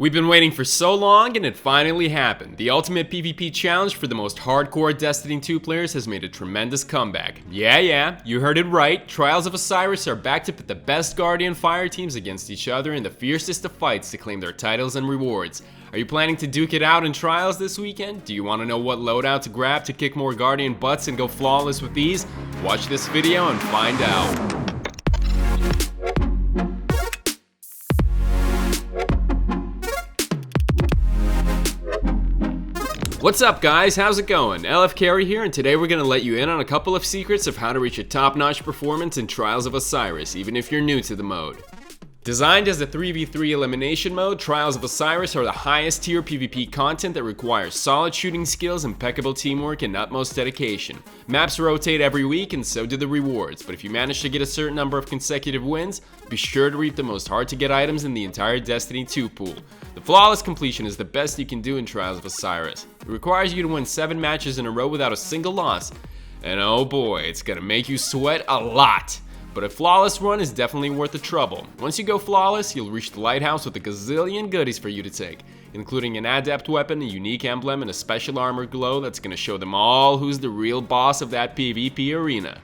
We've been waiting for so long and it finally happened. The ultimate PvP challenge for the most hardcore Destiny 2 players has made a tremendous comeback. Yeah, you heard it right. Trials of Osiris are back to pit the best Guardian Fire teams against each other in the fiercest of fights to claim their titles and rewards. Are you planning to duke it out in Trials this weekend? Do you want to know what loadout to grab to kick more Guardian butts and go flawless with these? Watch this video and find out. What's up guys, how's it going? LFcarry here, and today we're going to let you in on a couple of secrets of how to reach a top-notch performance in Trials of Osiris, even if you're new to the mode. Designed as a 3v3 elimination mode, Trials of Osiris are the highest tier PvP content that requires solid shooting skills, impeccable teamwork, and utmost dedication. Maps rotate every week and so do the rewards, but if you manage to get a certain number of consecutive wins, be sure to reap the most hard to get items in the entire Destiny 2 pool. The flawless completion is the best you can do in Trials of Osiris. It requires you to win 7 matches in a row without a single loss, and oh boy, it's gonna make you sweat a lot. But a flawless run is definitely worth the trouble. Once you go flawless, you'll reach the lighthouse with a gazillion goodies for you to take, including an adept weapon, a unique emblem, and a special armor glow that's gonna show them all who's the real boss of that PvP arena.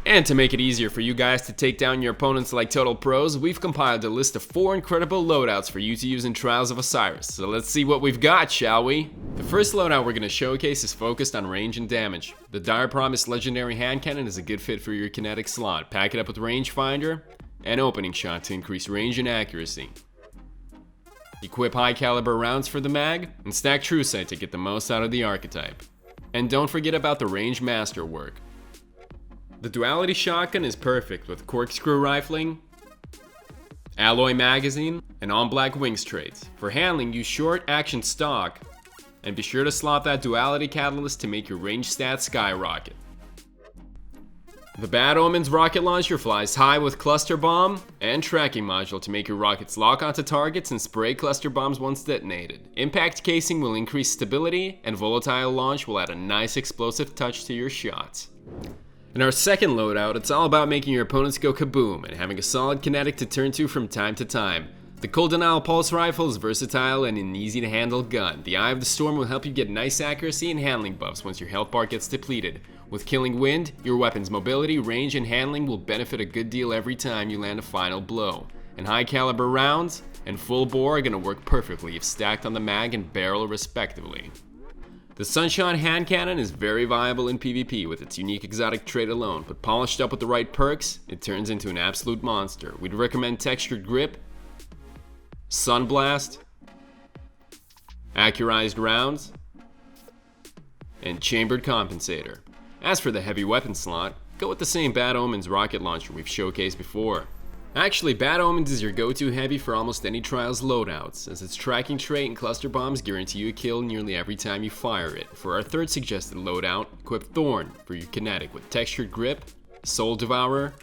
And to make it easier for you guys to take down your opponents like total pros, we've compiled a list of 4 incredible loadouts for you to use in Trials of Osiris. So let's see what we've got, shall we? The first loadout we're going to showcase is focused on range and damage. The Dire Promise Legendary Hand Cannon is a good fit for your kinetic slot. Pack it up with Rangefinder and Opening Shot to increase range and accuracy. Equip high caliber rounds for the mag, and stack True Sight to get the most out of the archetype. And don't forget about the range masterwork. The Duality Shotgun is perfect with corkscrew rifling, alloy magazine, and on-black wings traits. For handling, use short action stock, and be sure to slot that Duality Catalyst to make your range stats skyrocket. The Bad Omens Rocket Launcher flies high with Cluster Bomb and Tracking Module to make your rockets lock onto targets and spray cluster bombs once detonated. Impact Casing will increase stability, and Volatile Launch will add a nice explosive touch to your shots. In our second loadout, it's all about making your opponents go kaboom and having a solid kinetic to turn to from time to time. The Cold Denial Pulse Rifle is versatile and an easy to handle gun. The Eye of the Storm will help you get nice accuracy and handling buffs once your health bar gets depleted. With Killing Wind, your weapon's mobility, range, and handling will benefit a good deal every time you land a final blow. And high caliber rounds and full bore are going to work perfectly if stacked on the mag and barrel respectively. The Sunshine Hand Cannon is very viable in PvP with its unique exotic trait alone, but polished up with the right perks, it turns into an absolute monster. We'd recommend Textured Grip, Sunblast, Accurized Rounds, and Chambered Compensator. As for the heavy weapon slot, go with the same Bad Omens rocket launcher we've showcased before. Actually, Bad Omens is your go-to heavy for almost any Trials loadouts, as its tracking trait and cluster bombs guarantee you a kill nearly every time you fire it. For our third suggested loadout, equip Thorn for your kinetic with Textured Grip, Soul Devourer,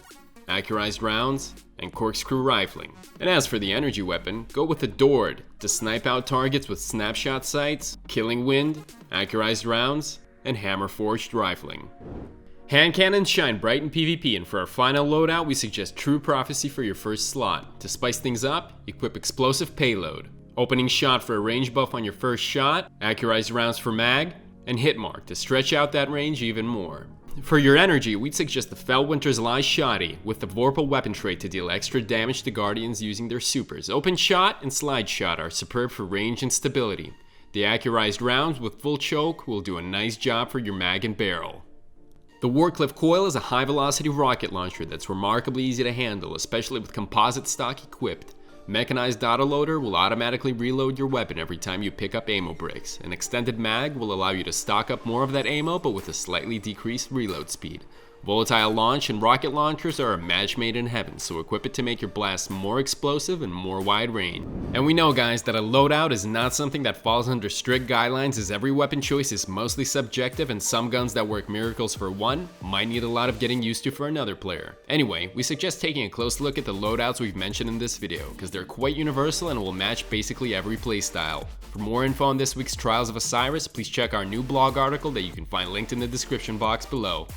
Accurized Rounds, and Corkscrew Rifling. And as for the energy weapon, go with Adored to snipe out targets with Snapshot Sights, Killing Wind, Accurized Rounds, and Hammer Forged Rifling. Hand cannons shine bright in PvP, and for our final loadout, we suggest True Prophecy for your first slot. To spice things up, equip Explosive Payload, Opening Shot for a range buff on your first shot, Accurized Rounds for mag, and Hit Mark to stretch out that range even more. For your energy, we'd suggest the Fellwinter's Lie Shoddy with the Vorpal weapon trait to deal extra damage to Guardians using their supers. Open Shot and Slide Shot are superb for range and stability. The Accurized Rounds with Full Choke will do a nice job for your mag and barrel. The Warcliffe Coil is a high-velocity rocket launcher that's remarkably easy to handle, especially with composite stock equipped. Mechanized Autoloader will automatically reload your weapon every time you pick up ammo bricks. An extended mag will allow you to stock up more of that ammo, but with a slightly decreased reload speed. Volatile Launch and rocket launchers are a match made in heaven, so equip it to make your blasts more explosive and more wide range. And we know guys that a loadout is not something that falls under strict guidelines, as every weapon choice is mostly subjective, and some guns that work miracles for one might need a lot of getting used to for another player. Anyway, we suggest taking a close look at the loadouts we've mentioned in this video, because they're quite universal and will match basically every playstyle. For more info on this week's Trials of Osiris, please check our new blog article that you can find linked in the description box below.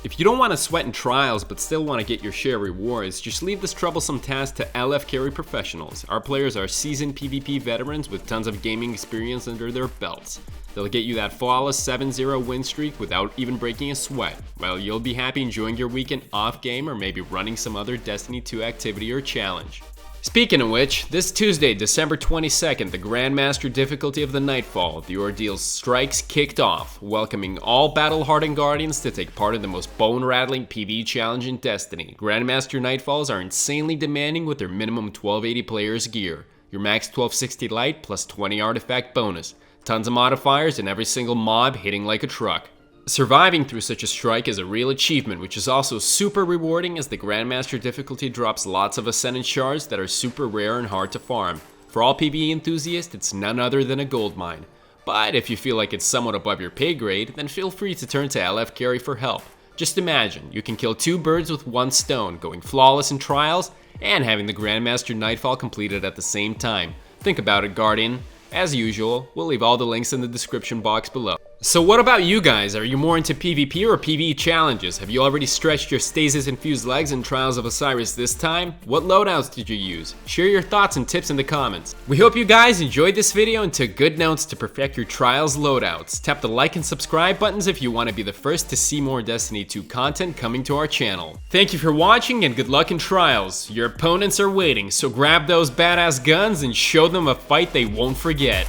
If you don't want to sweat in trials but still want to get your share of rewards, just leave this troublesome task to LFcarry professionals. Our players are seasoned PvP veterans with tons of gaming experience under their belts. They'll get you that flawless 7-0 win streak without even breaking a sweat, while you'll be happy enjoying your weekend off game or maybe running some other Destiny 2 activity or challenge. Speaking of which, this Tuesday, December 22nd, the Grandmaster difficulty of the Nightfall, the Ordeal's strikes kicked off, welcoming all battle-hardened Guardians to take part in the most bone-rattling PvE challenge in Destiny. Grandmaster Nightfalls are insanely demanding with their minimum 1280 players gear, your max 1260 light plus 20 artifact bonus, tons of modifiers and every single mob hitting like a truck. Surviving through such a strike is a real achievement, which is also super rewarding as the Grandmaster difficulty drops lots of Ascendant shards that are super rare and hard to farm. For all PvE enthusiasts, it's none other than a goldmine. But if you feel like it's somewhat above your pay grade, then feel free to turn to LFcarry for help. Just imagine, you can kill 2 birds with 1 stone, going flawless in trials, and having the Grandmaster Nightfall completed at the same time. Think about it, Guardian. As usual, we'll leave all the links in the description box below. So what about you guys? Are you more into PvP or PvE challenges? Have you already stretched your stasis-infused legs in Trials of Osiris this time? What loadouts did you use? Share your thoughts and tips in the comments. We hope you guys enjoyed this video and took good notes to perfect your Trials loadouts. Tap the like and subscribe buttons if you want to be the first to see more Destiny 2 content coming to our channel. Thank you for watching and good luck in Trials. Your opponents are waiting, so grab those badass guns and show them a fight they won't forget.